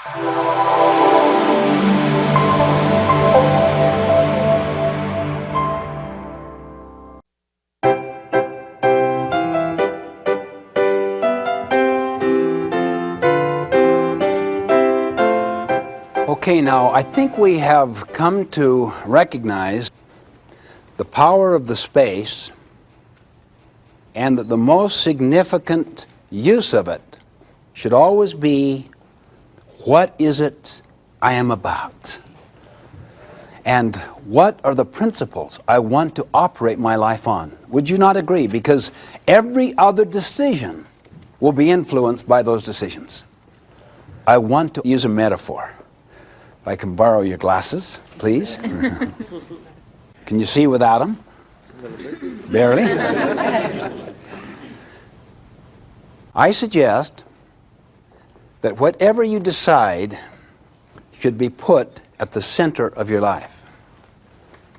Okay, now I think we have come to recognize the power of the space and that the most significant use of it should always be, what is it I am about? And what are the principles I want to operate my life on? Would you not agree? Because every other decision will be influenced by those decisions. I want to use a metaphor. If I can borrow your glasses, please. Can you see without them? Barely. I suggest that whatever you decide should be put at the center of your life.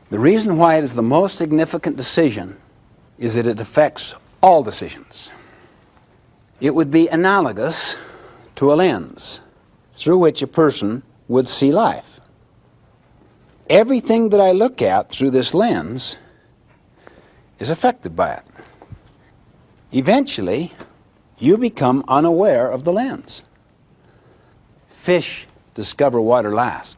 The reason why it is the most significant decision is that it affects all decisions. It would be analogous to a lens through which a person would see life. Everything that I look at through this lens is affected by it. Eventually, you become unaware of the lens. Fish discover water last.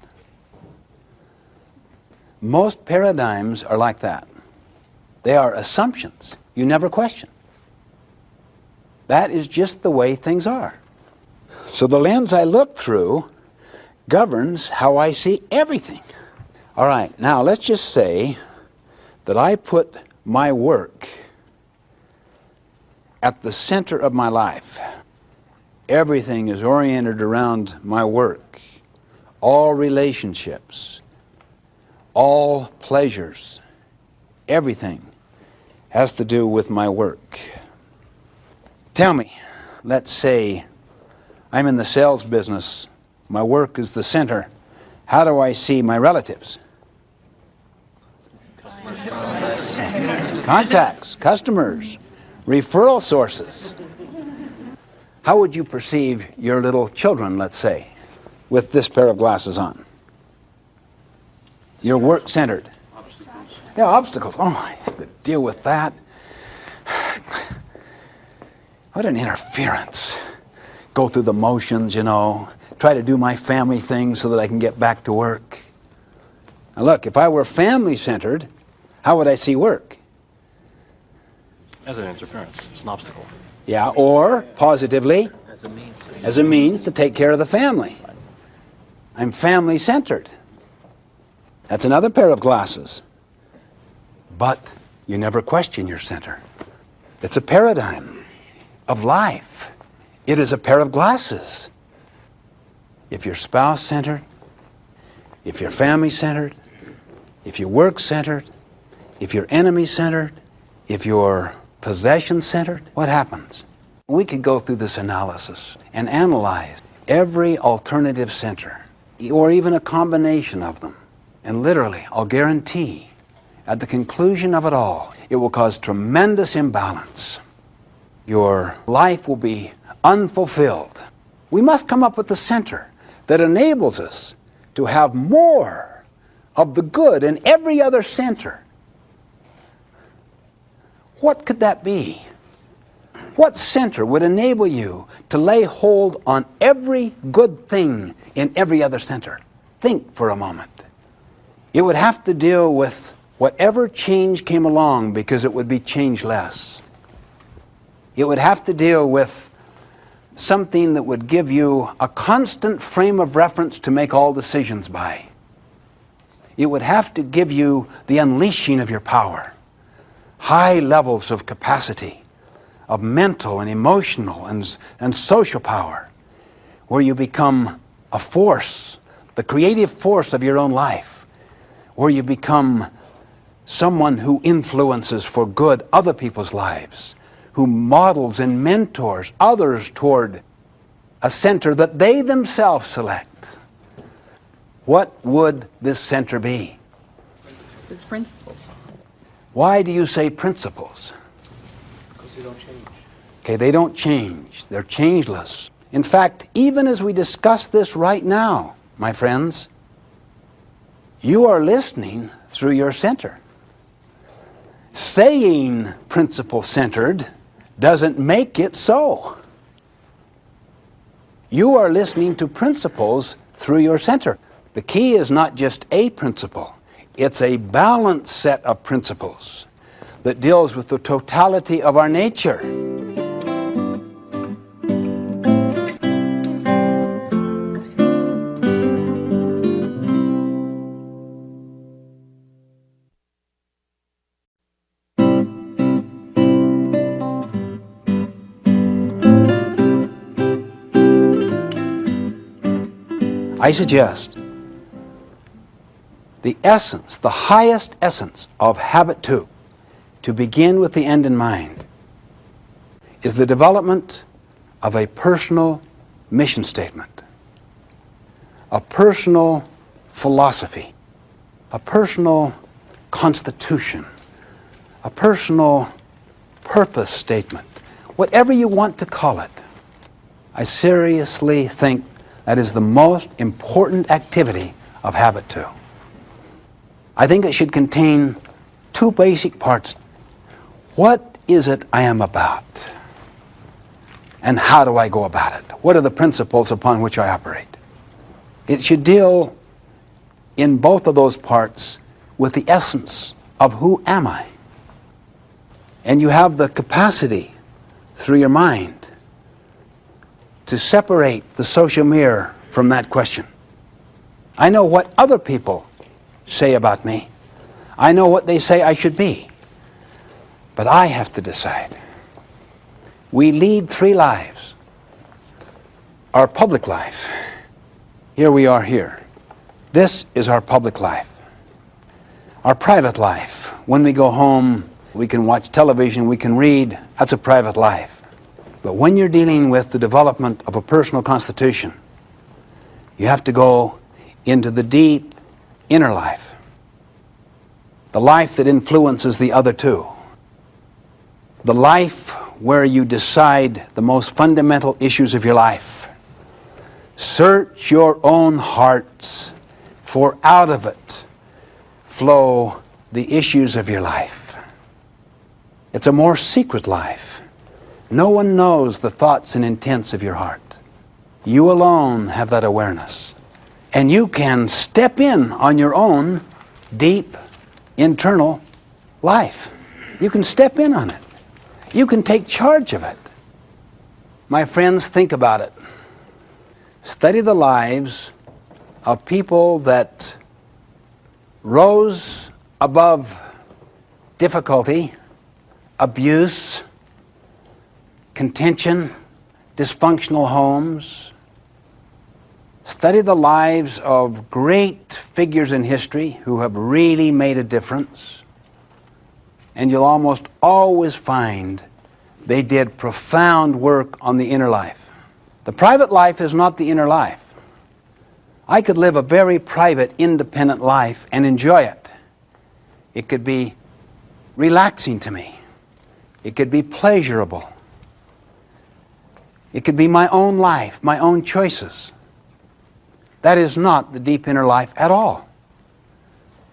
Most paradigms are like that. They are assumptions you never question. That is just the way things are. So the lens I look through governs how I see everything. All right, now let's just say that I put my work at the center of my life. Everything is oriented around my work. All relationships, all pleasures, everything has to do with my work. Tell me, let's say I'm in the sales business. My work is the center. How do I see my relatives? Contacts, customers, referral sources. How would you perceive your little children, let's say, with this pair of glasses on? You're work-centered. Obstacles. Yeah, obstacles. Oh, I have to deal with that. What an interference. Go through the motions, you know. Try to do my family thing so that I can get back to work. Now look, if I were family-centered, how would I see work? As an interference, as an obstacle. Yeah, or positively, as a means to take care of the family. I'm family-centered. That's another pair of glasses. But you never question your center. It's a paradigm of life. It is a pair of glasses. If you're spouse-centered, if you're family-centered, if you're work-centered, if you're enemy-centered, if you're possession-centered, what happens? We could go through this analysis and analyze every alternative center, or even a combination of them. And literally, I'll guarantee, at the conclusion of it all, it will cause tremendous imbalance. Your life will be unfulfilled. We must come up with the center that enables us to have more of the good in every other center. What could that be? What center would enable you to lay hold on every good thing in every other center? Think for a moment. It would have to deal with whatever change came along, because it would be changeless. It would have to deal with something that would give you a constant frame of reference to make all decisions by. It would have to give you the unleashing of your power, high levels of capacity, of mental and emotional and social power, where you become a force, the creative force of your own life, where you become someone who influences for good other people's lives, who models and mentors others toward a center that they themselves select. What would this center be? The principles. Why do you say principles? Because they don't change. Okay, they don't change. They're changeless. In fact, even as we discuss this right now, my friends, you are listening through your center. Saying principle-centered doesn't make it so. You are listening to principles through your center. The key is not just a principle. It's a balanced set of principles that deals with the totality of our nature. I suggest the essence, the highest essence of Habit 2, to begin with the end in mind, is the development of a personal mission statement, a personal philosophy, a personal constitution, a personal purpose statement, whatever you want to call it. I seriously think that is the most important activity of Habit 2. I think it should contain two basic parts. What is it I am about? And how do I go about it? What are the principles upon which I operate? It should deal in both of those parts with the essence of who am I? And you have the capacity through your mind to separate the social mirror from that question. I know what other people say about me. I know what they say I should be. But I have to decide. We lead three lives. Our public life. Here we are here. This is our public life. Our private life. When we go home, we can watch television, we can read. That's a private life. But when you're dealing with the development of a personal constitution, you have to go into the deep inner life, the life that influences the other two, the life where you decide the most fundamental issues of your life. Search your own hearts, for out of it flow the issues of your life. It's a more secret life. No one knows the thoughts and intents of your heart. You alone have that awareness. And you can step in on your own deep internal life. You can step in on it. You can take charge of it. My friends, think about it. Study the lives of people that rose above difficulty, abuse, contention, dysfunctional homes. Study the lives of great figures in history who have really made a difference. And you'll almost always find they did profound work on the inner life. The private life is not the inner life. I could live a very private, independent life and enjoy it. It could be relaxing to me. It could be pleasurable. It could be my own life, my own choices. That is not the deep inner life at all.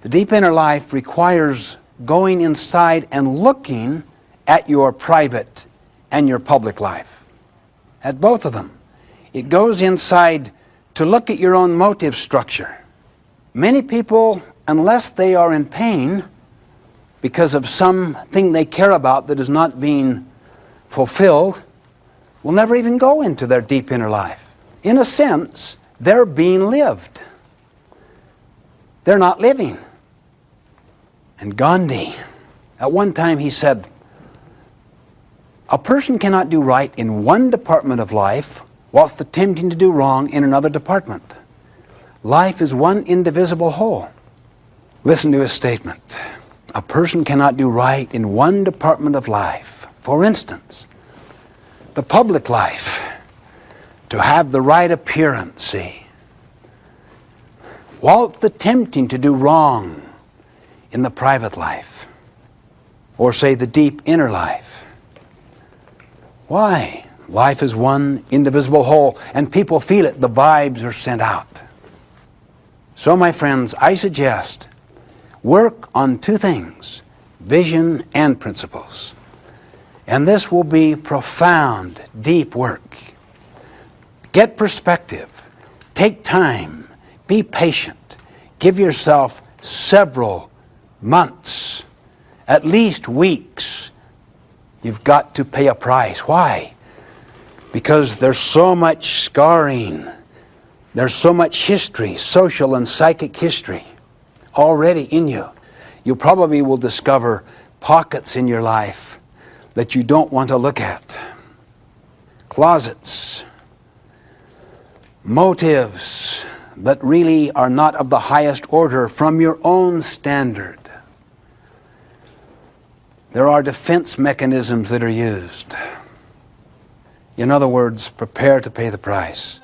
The deep inner life requires going inside and looking at your private and your public life, at both of them. It goes inside to look at your own motive structure. Many people, unless they are in pain because of something they care about that is not being fulfilled, will never even go into their deep inner life. In a sense, they're being lived. They're not living. And Gandhi, at one time he said, a person cannot do right in one department of life whilst attempting to do wrong in another department. Life is one indivisible whole. Listen to his statement. A person cannot do right in one department of life. For instance, the public life, to have the right appearance, see, whilst attempting to do wrong in the private life, or say the deep inner life. Why? Life is one indivisible whole, and people feel it. The vibes are sent out. So, my friends, I suggest work on two things: vision and principles. And this will be profound, deep work. Get perspective. Take time. Be patient. Give yourself several months, at least weeks. You've got to pay a price. Why? Because there's so much scarring. There's so much history, social and psychic history, already in you. You probably will discover pockets in your life that you don't want to look at. Closets, motives that really are not of the highest order from your own standard. There are defense mechanisms that are used. In other words, prepare to pay the price.